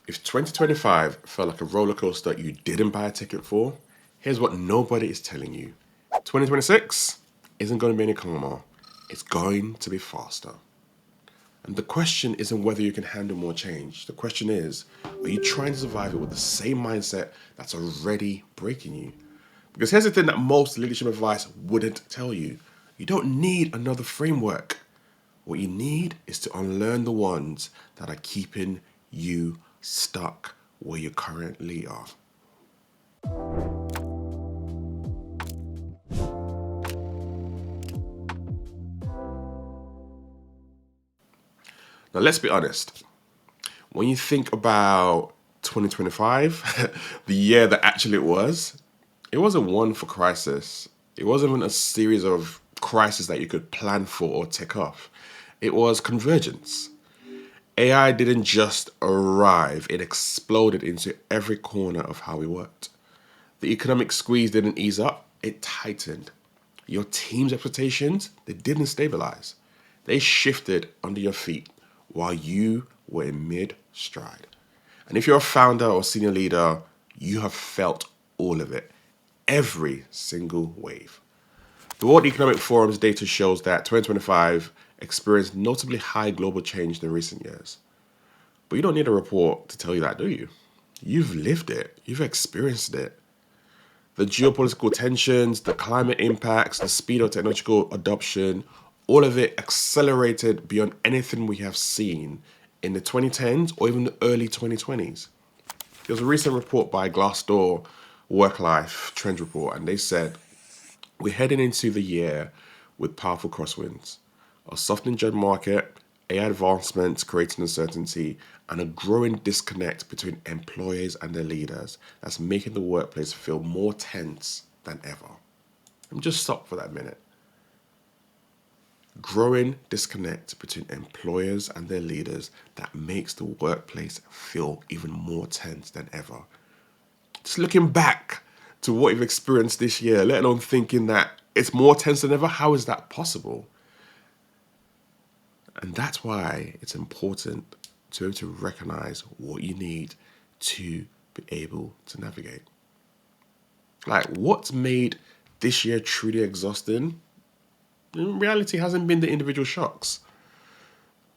If 2025 felt like a roller coaster you didn't buy a ticket for, here's what nobody is telling you. 2026 isn't going to be any calmer. It's going to be faster. And the question isn't whether you can handle more change. The question is, are you trying to survive it with the same mindset that's already breaking you? Because here's the thing that most leadership advice wouldn't tell you. You don't need another framework. What you need is to unlearn the ones that are keeping you stuck where you currently are. Now, let's be honest. When you think about 2025, the year that actually it wasn't one for crisis. It wasn't even a series of crises that you could plan for or tick off. It was convergence. AI didn't just arrive, it exploded into every corner of how we worked. The economic squeeze didn't ease up, it tightened. Your team's expectations, they didn't stabilize. They shifted under your feet while you were in mid-stride. And if you're a founder or senior leader, you have felt all of it, every single wave. The World Economic Forum's data shows that 2025 experienced notably high global change in recent years. But you don't need a report to tell you that, do you? You've lived it, you've experienced it. The geopolitical tensions, the climate impacts, the speed of technological adoption, all of it accelerated beyond anything we have seen in the 2010s or even the early 2020s. There was a recent report by Glassdoor, Work-Life Trends Report, and they said, we're heading into the year with powerful crosswinds. A softening job market, AI advancements creating uncertainty, and a growing disconnect between employers and their leaders that's making the workplace feel more tense than ever. Let me just stop for that minute. Growing disconnect between employers and their leaders that makes the workplace feel even more tense than ever. Just looking back to what you've experienced this year, let alone thinking that it's more tense than ever, how is that possible? And that's why it's important to be able to recognize what you need to be able to navigate. Like, what's made this year truly exhausting? In reality, hasn't been the individual shocks.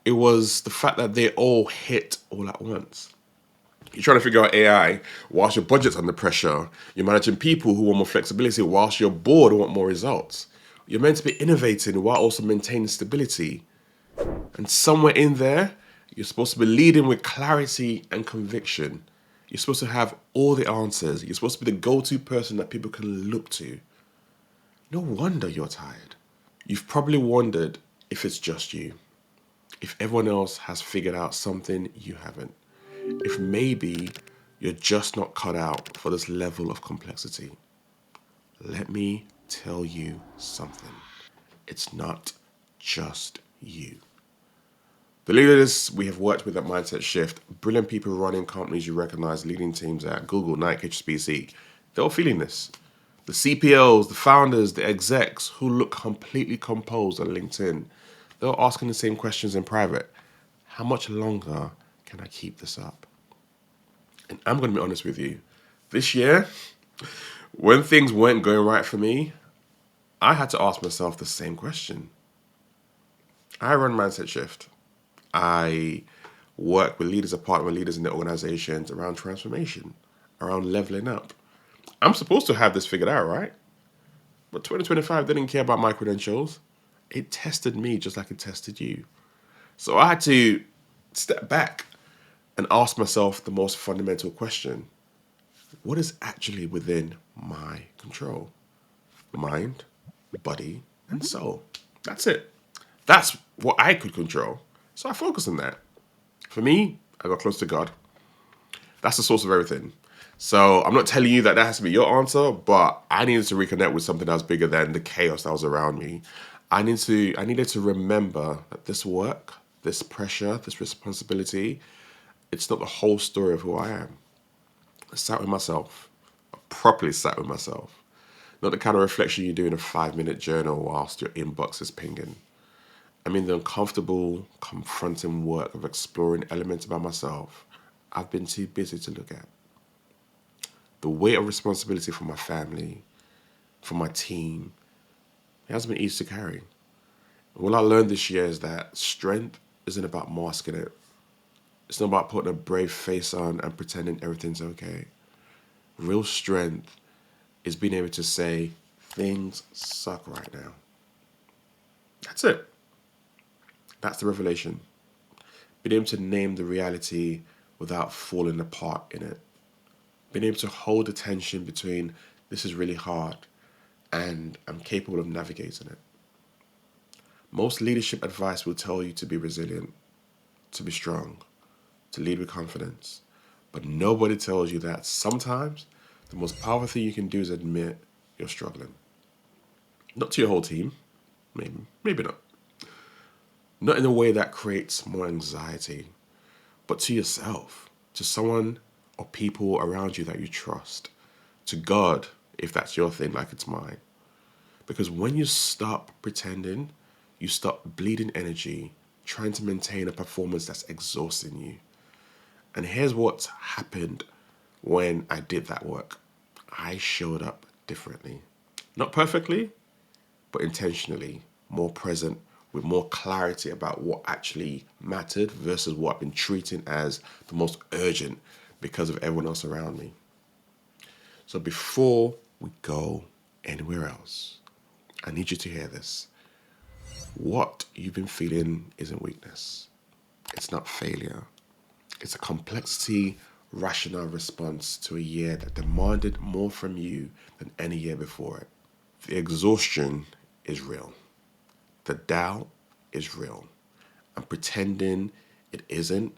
It was the fact that they all hit all at once. You're trying to figure out AI whilst your budget's under pressure. You're managing people who want more flexibility whilst you're bored and want more results. You're meant to be innovating while also maintaining stability. And somewhere in there, you're supposed to be leading with clarity and conviction. You're supposed to have all the answers. You're supposed to be the go-to person that people can look to. No wonder you're tired. You've probably wondered if it's just you. If everyone else has figured out something you haven't. If maybe you're just not cut out for this level of complexity. Let me tell you something. It's not just you. The leaders we have worked with at Mindset Shift, brilliant people running companies you recognize, leading teams at Google, Nike, HSBC, they're all feeling this. The CPOs, the founders, the execs who look completely composed on LinkedIn, they're asking the same questions in private. How much longer can I keep this up? And I'm going to be honest with you. This year, when things weren't going right for me, I had to ask myself the same question. I run Mindset Shift. I work with leaders, partner with leaders in their organizations around transformation, around leveling up. I'm supposed to have this figured out, right? But 2025 didn't care about my credentials. It tested me just like it tested you. So I had to step back and ask myself the most fundamental question. What is actually within my control? Mind, body, and soul. That's it. That's what I could control. So I focus on that. For me, I got close to God. That's the source of everything. So I'm not telling you that that has to be your answer, but I needed to reconnect with something that was bigger than the chaos that was around me. I needed to remember that this work, this pressure, this responsibility, it's not the whole story of who I am. I sat with myself. I properly sat with myself. Not the kind of reflection you do in a 5-minute journal whilst your inbox is pinging. I mean the uncomfortable, confronting work of exploring elements about myself I've been too busy to look at. The weight of responsibility for my family, for my team, it hasn't been easy to carry. What I learned this year is that strength isn't about masking it. It's not about putting a brave face on and pretending everything's okay. Real strength is being able to say, things suck right now. That's it. That's the revelation. Being able to name the reality without falling apart in it. Being able to hold the tension between this is really hard and I'm capable of navigating it. Most leadership advice will tell you to be resilient, to be strong, to lead with confidence. But nobody tells you that sometimes the most powerful thing you can do is admit you're struggling. Not to your whole team, maybe not. Not in a way that creates more anxiety, but to yourself, to someone or people around you that you trust, to God, if that's your thing, like it's mine. Because when you stop pretending, you stop bleeding energy, trying to maintain a performance that's exhausting you. And here's what happened when I did that work. I showed up differently. Not perfectly, but intentionally, more present, with more clarity about what actually mattered versus what I've been treating as the most urgent because of everyone else around me. So before we go anywhere else, I need you to hear this. What you've been feeling isn't weakness. It's not failure. It's a complexity, rational response to a year that demanded more from you than any year before it. The exhaustion is real. The doubt is real. And pretending it isn't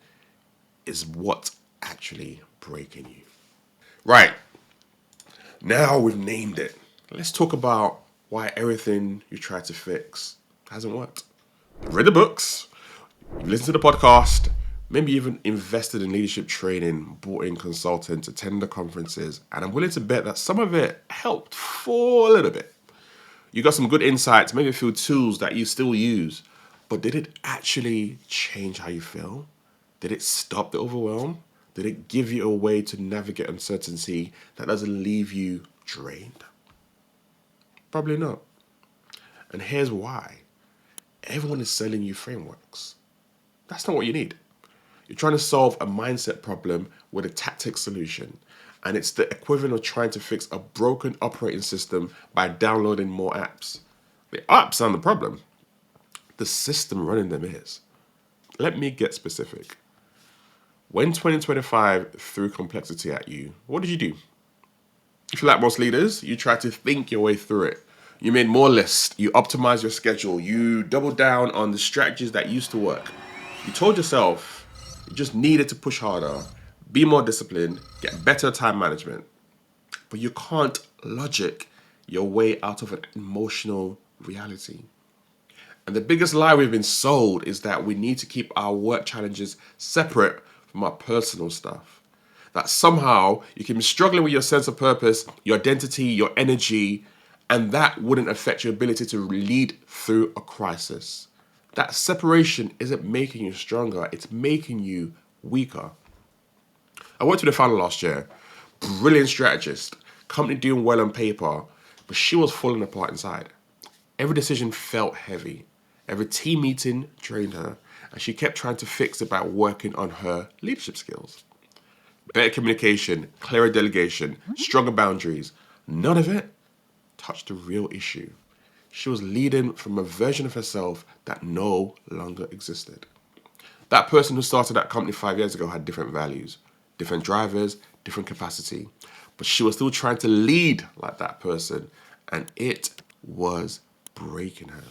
is what's actually breaking you. Right. Now we've named it. Let's talk about why everything you tried to fix hasn't worked. You've read the books, you've listened to the podcast, maybe even invested in leadership training, bought in consultants, attended the conferences, and I'm willing to bet that some of it helped for a little bit. You got some good insights, maybe a few tools that you still use, but did it actually change how you feel? Did it stop the overwhelm? Did it give you a way to navigate uncertainty that doesn't leave you drained? Probably not. And here's why. Everyone is selling you frameworks. That's not what you need. You're trying to solve a mindset problem with a tactic solution. And it's the equivalent of trying to fix a broken operating system by downloading more apps. The apps aren't the problem. The system running them is. Let me get specific. When 2025 threw complexity at you, what did you do? If you're like most leaders, you try to think your way through it. You made more lists, you optimized your schedule, you doubled down on the strategies that used to work. You told yourself you just needed to push harder, be more disciplined, get better time management. But you can't logic your way out of an emotional reality. And the biggest lie we've been sold is that we need to keep our work challenges separate from our personal stuff. That somehow you can be struggling with your sense of purpose, your identity, your energy, and that wouldn't affect your ability to lead through a crisis. That separation isn't making you stronger, it's making you weaker. I worked with a founder last year, brilliant strategist, company doing well on paper, but she was falling apart inside. Every decision felt heavy. Every team meeting drained her, and she kept trying to fix it by working on her leadership skills. Better communication, clearer delegation, stronger boundaries. None of it touched the real issue. She was leading from a version of herself that no longer existed. That person who started that company 5 years ago had different values, different drivers, different capacity. But she was still trying to lead like that person, and it was breaking her.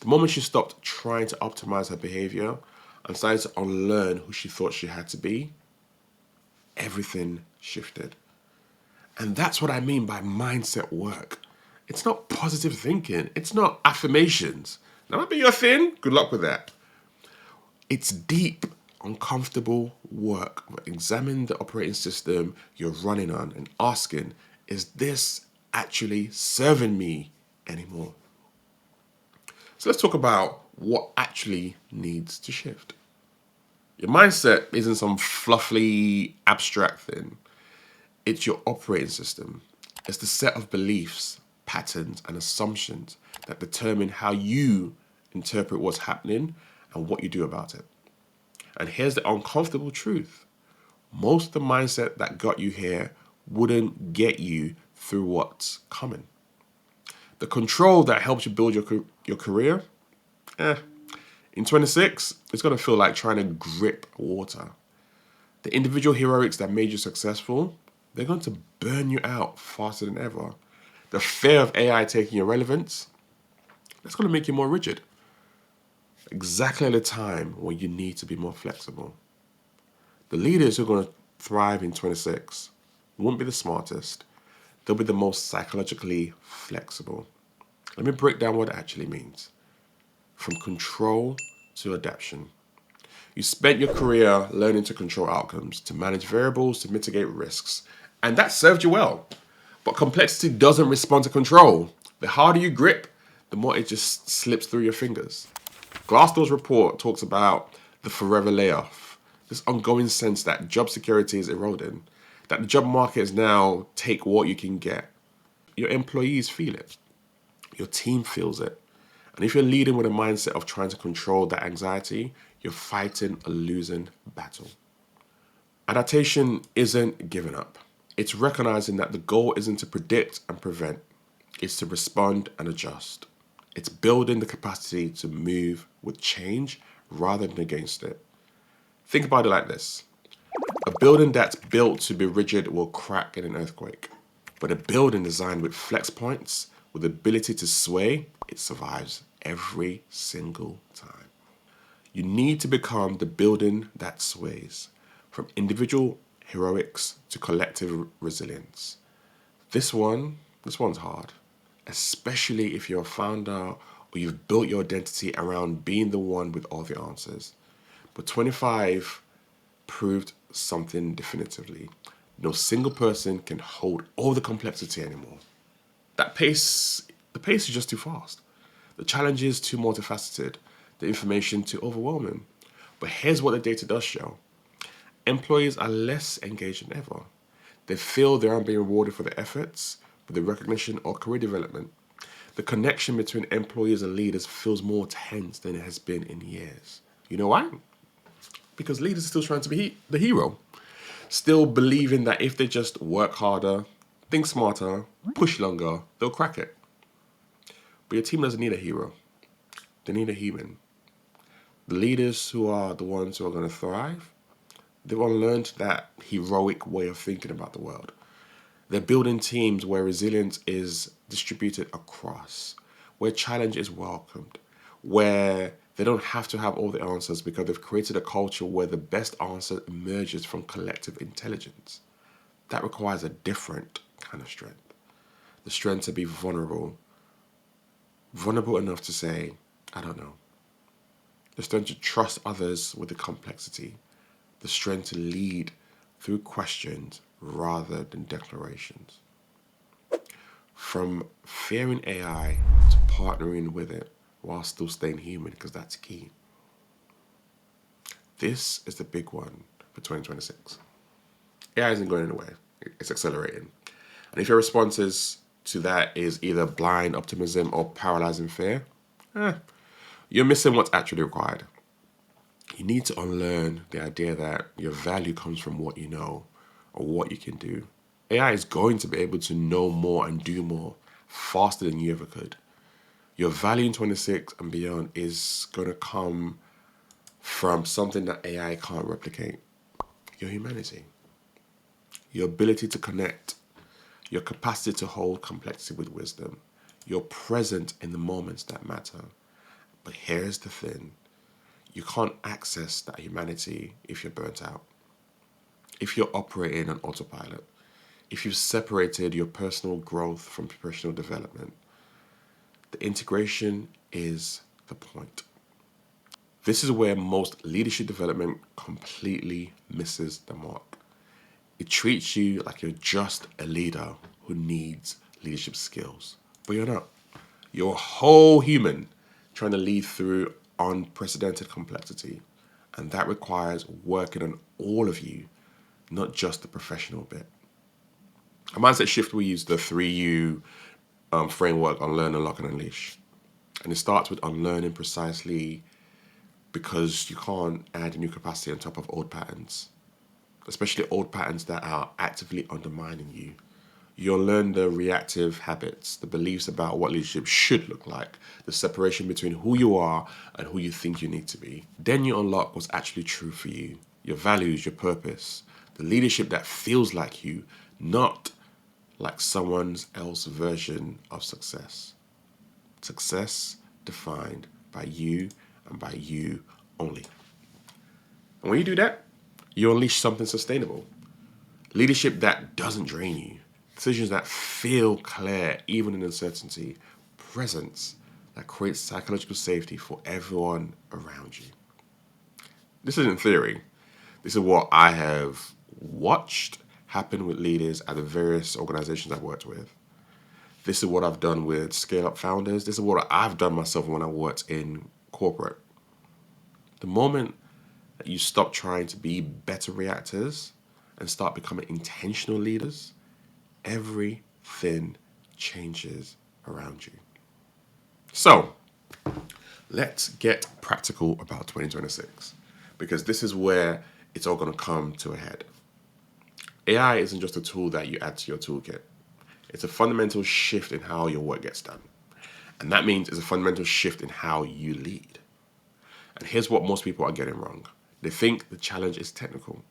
The moment she stopped trying to optimize her behavior and started to unlearn who she thought she had to be, everything shifted. And that's what I mean by mindset work. It's not positive thinking. It's not affirmations. That might be your thing. Good luck with that. It's deep, uncomfortable work. Examine the operating system you're running on and asking, is this actually serving me anymore? So let's talk about what actually needs to shift. Your mindset isn't some fluffy, abstract thing. It's your operating system. It's the set of beliefs, patterns, and assumptions that determine how you interpret what's happening and what you do about it. And here's the uncomfortable truth. Most of the mindset that got you here wouldn't get you through what's coming. The control that helps you build your career, in 26, it's going to feel like trying to grip water. The individual heroics that made you successful, they're going to burn you out faster than ever. The fear of AI taking your relevance, that's going to make you more rigid. Exactly at the time when you need to be more flexible. The leaders who are going to thrive in 26 won't be the smartest. They'll be the most psychologically flexible. Let me break down what it actually means. From control to adaptation. You spent your career learning to control outcomes, to manage variables, to mitigate risks. And that served you well. But complexity doesn't respond to control. The harder you grip, the more it just slips through your fingers. Glassdoor's report talks about the forever layoff, this ongoing sense that job security is eroding, that the job market is now take what you can get. Your employees feel it. Your team feels it. And if you're leading with a mindset of trying to control that anxiety, you're fighting a losing battle. Adaptation isn't giving up. It's recognizing that the goal isn't to predict and prevent. It's to respond and adjust. It's building the capacity to move with change rather than against it. Think about it like this. A building that's built to be rigid will crack in an earthquake. But a building designed with flex points, with the ability to sway, it survives every single time. You need to become the building that sways, from individual heroics to collective resilience. This one's hard, especially if you're a founder or you've built your identity around being the one with all the answers. But 25 proved something definitively. No single person can hold all the complexity anymore. The pace is just too fast. The challenge is too multifaceted. The information too overwhelming. But here's what the data does show. Employees are less engaged than ever. They feel they aren't being rewarded for their efforts, for the recognition or career development. The connection between employees and leaders feels more tense than it has been in years. You know why? Because leaders are still trying to be the hero. Still believing that if they just work harder, think smarter, push longer, they'll crack it. But your team doesn't need a hero. They need a human. The leaders who are the ones who are going to thrive, they've unlearned that heroic way of thinking about the world. They're building teams where resilience is distributed across, where challenge is welcomed, where they don't have to have all the answers because they've created a culture where the best answer emerges from collective intelligence. That requires a different kind of strength. The strength to be vulnerable. Vulnerable enough to say, I don't know. The strength to trust others with the complexity. The strength to lead through questions rather than declarations. From fearing AI to partnering with it while still staying human, because that's key. This is the big one for 2026. AI isn't going anywhere. It's accelerating. And if your responses to that is either blind optimism or paralyzing fear, you're missing what's actually required. You need to unlearn the idea that your value comes from what you know or what you can do. AI is going to be able to know more and do more faster than you ever could. Your value in 26 and beyond is going to come from something that AI can't replicate. Your humanity. Your ability to connect. Your capacity to hold complexity with wisdom. You're present in the moments that matter. But here's the thing. You can't access that humanity if you're burnt out. If you're operating on autopilot. If you've separated your personal growth from professional development. The integration is the point. This is where most leadership development completely misses the mark. It treats you like you're just a leader who needs leadership skills. But you're not. You're a whole human trying to lead through unprecedented complexity. And that requires working on all of you, not just the professional bit. A mindset shift, we use the 3U framework: unlearn, unlock, and unleash. And it starts with unlearning precisely because you can't add new capacity on top of old patterns, especially old patterns that are actively undermining you. You'll learn the reactive habits, the beliefs about what leadership should look like, the separation between who you are and who you think you need to be. Then you unlock what's actually true for you, your values, your purpose, the leadership that feels like you, not like someone else's version of success. Success defined by you and by you only. And when you do that, you unleash something sustainable. Leadership that doesn't drain you. Decisions that feel clear even in uncertainty. Presence that creates psychological safety for everyone around you. This isn't theory. This is what I have watched happen with leaders at the various organizations I've worked with. This is what I've done with scale-up founders. This is what I've done myself when I worked in corporate. The moment that you stop trying to be better reactors and start becoming intentional leaders, everything changes around you. So, let's get practical about 2026, because this is where it's all going to come to a head. AI isn't just a tool that you add to your toolkit. It's a fundamental shift in how your work gets done. And that means it's a fundamental shift in how you lead. And here's what most people are getting wrong. They think the challenge is technical.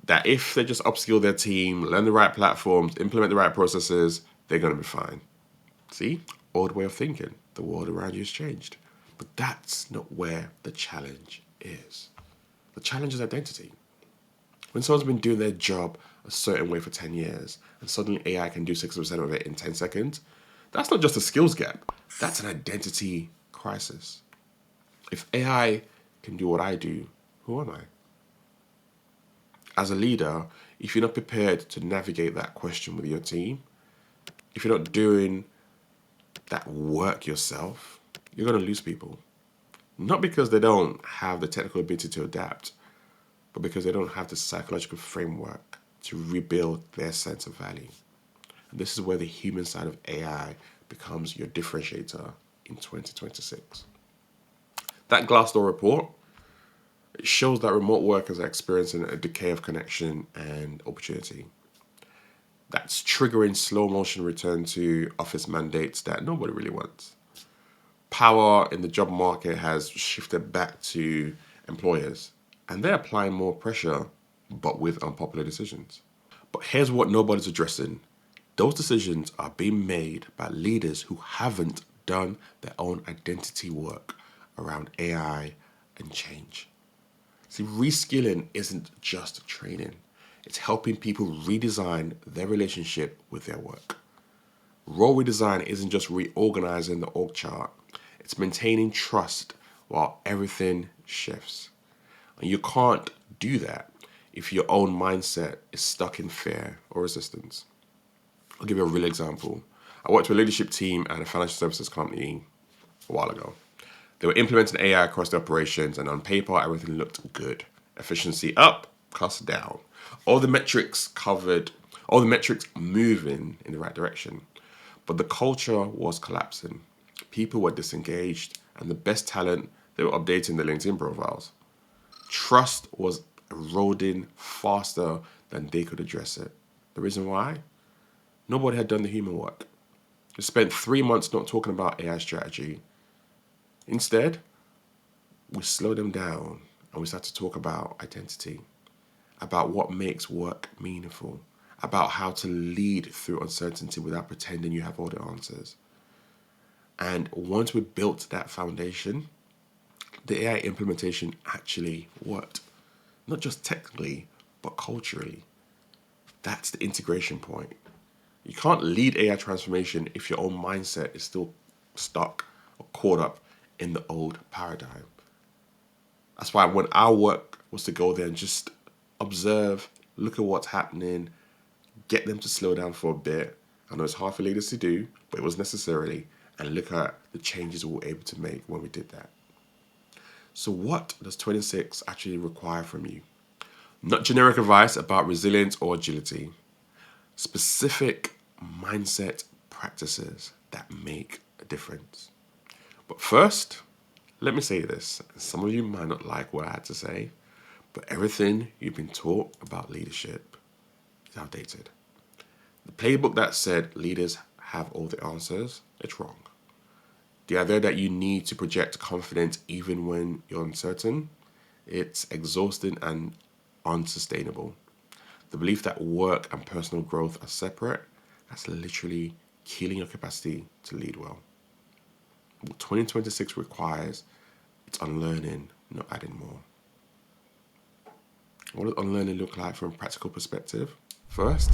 That if they just upskill their team, learn the right platforms, implement the right processes, they're going to be fine. See? Old way of thinking. The world around you has changed. But that's not where the challenge is. The challenge is identity. When someone's been doing their job a certain way for 10 years and suddenly AI can do 60% of it in 10 seconds, that's not just a skills gap. That's an identity crisis. If AI can do what I do, who am I? As a leader, if you're not prepared to navigate that question with your team, if you're not doing that work yourself, you're going to lose people. Not because they don't have the technical ability to adapt, but because they don't have the psychological framework to rebuild their sense of value. And this is where the human side of AI becomes your differentiator in 2026. That Glassdoor report, it shows that remote workers are experiencing a decay of connection and opportunity. That's triggering slow motion return to office mandates that nobody really wants. Power in the job market has shifted back to employers, and they're applying more pressure, but with unpopular decisions. But here's what nobody's addressing. Those decisions are being made by leaders who haven't done their own identity work around AI and change. See, reskilling isn't just training. It's helping people redesign their relationship with their work. Role redesign isn't just reorganizing the org chart. It's maintaining trust while everything shifts. And you can't do that if your own mindset is stuck in fear or resistance. I'll give you a real example. I worked with a leadership team at a financial services company a while ago. They were implementing AI across the operations, and on paper, everything looked good. Efficiency up, cost down. All the metrics moving in the right direction. But the culture was collapsing. People were disengaged, and the best talent, they were updating their LinkedIn profiles. Trust was eroding faster than they could address it. The reason why? Nobody had done the human work. They spent 3 months not talking about AI strategy. Instead, we slowed them down and we started to talk about identity, about what makes work meaningful, about how to lead through uncertainty without pretending you have all the answers. And once we built that foundation, the AI implementation actually worked. Not just technically, but culturally. That's the integration point. You can't lead AI transformation if your own mindset is still stuck or caught up in the old paradigm. That's why when our work was to go there and just observe, look at what's happening, get them to slow down for a bit. I know it's hard for leaders to do, but it was necessarily, and look at the changes we were able to make when we did that. So what does 26 actually require from you? Not generic advice about resilience or agility. Specific mindset practices that make a difference. But first, let me say this. Some of you might not like what I had to say, but everything you've been taught about leadership is outdated. The playbook that said leaders have all the answers, it's wrong. The idea that you need to project confidence even when you're uncertain, it's exhausting and unsustainable. The belief that work and personal growth are separate, that's literally killing your capacity to lead well. What 2026 requires, it's unlearning, not adding more. What does unlearning look like from a practical perspective? First,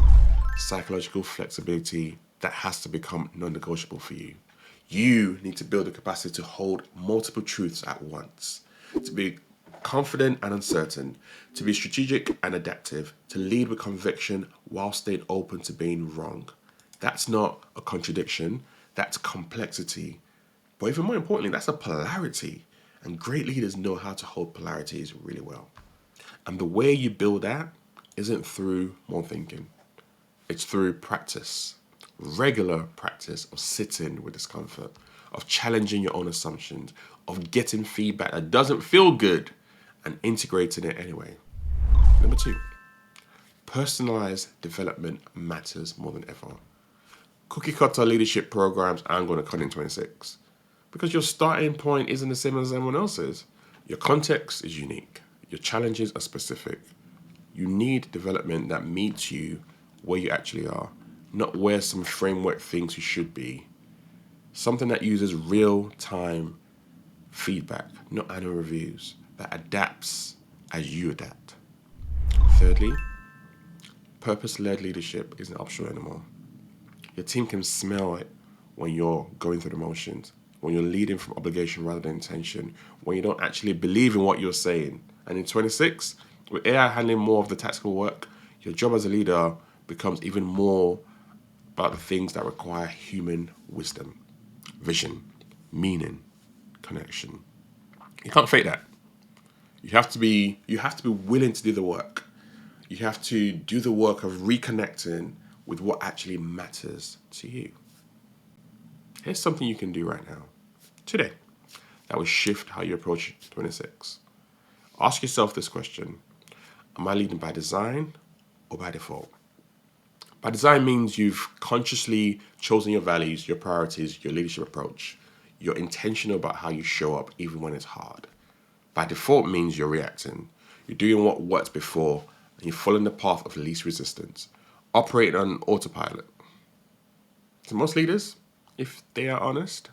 psychological flexibility that has to become non-negotiable for you. You need to build the capacity to hold multiple truths at once, to be confident and uncertain, to be strategic and adaptive, to lead with conviction while staying open to being wrong. That's not a contradiction, that's complexity. But even more importantly, that's a polarity. And great leaders know how to hold polarities really well. And the way you build that isn't through more thinking. It's through practice, regular practice of sitting with discomfort, of challenging your own assumptions, of getting feedback that doesn't feel good and integrating it anyway. Number 2, personalized development matters more than ever. Cookie cutter leadership programs aren't going to cut in 26 because your starting point isn't the same as everyone else's. Your context is unique. Your challenges are specific. You need development that meets you where you actually are, not where some framework thinks you should be. Something that uses real-time feedback, not annual reviews, that adapts as you adapt. Thirdly, purpose-led leadership isn't optional anymore. Your team can smell it when you're going through the motions, when you're leading from obligation rather than intention, when you don't actually believe in what you're saying. And in 26, with AI handling more of the tactical work, your job as a leader becomes even more about the things that require human wisdom, vision, meaning, connection. You can't fake that. You have to be willing to do the work. You have to do the work of reconnecting with what actually matters to you. Here's something you can do right now, today, that will shift how you approach 26. Ask yourself this question: am I leading by design or by default? By design means you've consciously chosen your values, your priorities, your leadership approach. You're intentional about how you show up even when it's hard. By default means you're reacting. You're doing what worked before and you're following the path of least resistance, operating on autopilot. So most leaders, if they are honest,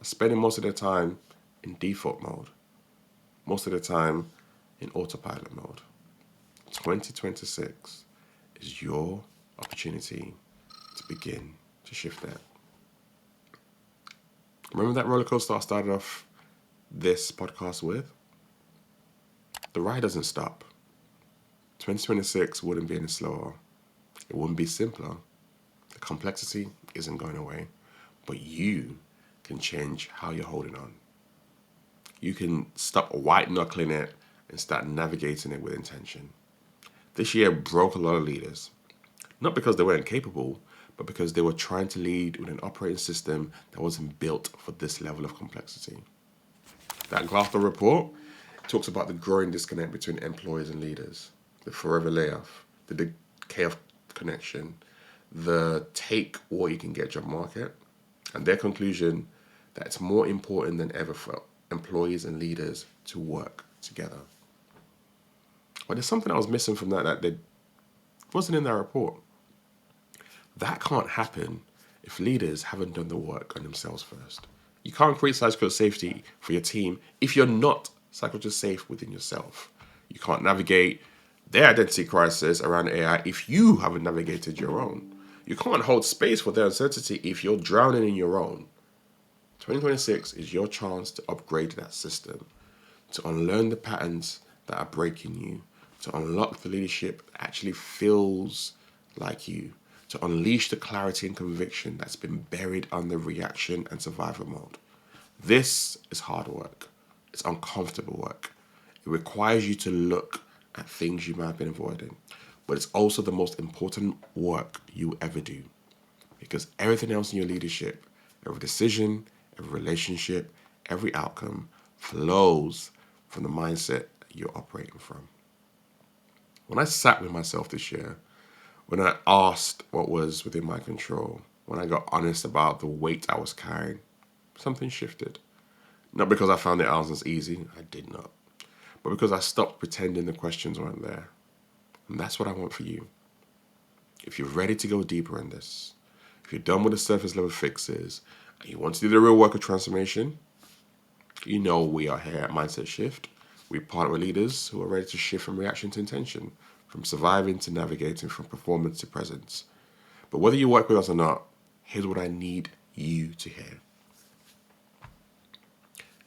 are spending most of their time in default mode, most of the time in autopilot mode. 2026 is your opportunity to begin to shift that. Remember that roller coaster I started off this podcast with? The ride doesn't stop. 2026 wouldn't be any slower. It wouldn't be simpler. The complexity isn't going away, but you can change how you're holding on. You can stop white knuckling it and start navigating it with intention. This year broke a lot of leaders, not because they weren't capable, but because they were trying to lead with an operating system that wasn't built for this level of complexity. That Glassdoor report talks about the growing disconnect between employees and leaders, the forever layoff, the decay of connection, the take what you can get job market, and their conclusion that it's more important than ever for employees and leaders to work together. But there's something I was missing from that wasn't in that report. That can't happen if leaders haven't done the work on themselves first. You can't create psychological safety for your team if you're not psychologically safe within yourself. You can't navigate their identity crisis around AI if you haven't navigated your own. You can't hold space for their uncertainty if you're drowning in your own. 2026 is your chance to upgrade that system, to unlearn the patterns that are breaking you, to unlock the leadership that actually feels like you, to unleash the clarity and conviction that's been buried under reaction and survival mode. This is hard work. It's uncomfortable work. It requires you to look at things you might have been avoiding. But it's also the most important work you ever do. Because everything else in your leadership, every decision, every relationship, every outcome flows from the mindset you're operating from. When I sat with myself this year, when I asked what was within my control, when I got honest about the weight I was carrying, something shifted. Not because I found the answers easy, I did not, but because I stopped pretending the questions weren't there. And that's what I want for you. If you're ready to go deeper in this, if you're done with the surface level fixes, and you want to do the real work of transformation, you know we are here at Mindset Shift. We partner with leaders who are ready to shift from reaction to intention, from surviving to navigating, from performance to presence. But whether you work with us or not, here's what I need you to hear.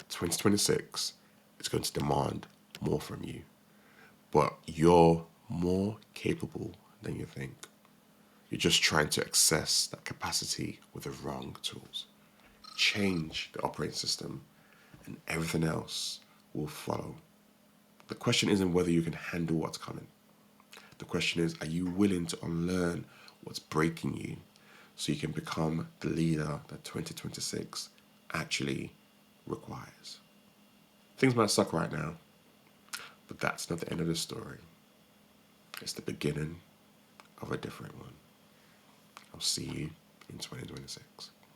2026 is going to demand more from you, but you're more capable than you think. You're just trying to access that capacity with the wrong tools. Change the operating system and everything else will follow. The question isn't whether you can handle what's coming. The question is, are you willing to unlearn what's breaking you so you can become the leader that 2026 actually requires? Things might suck right now, but that's not the end of the story. It's the beginning of a different one. I'll see you in 2026.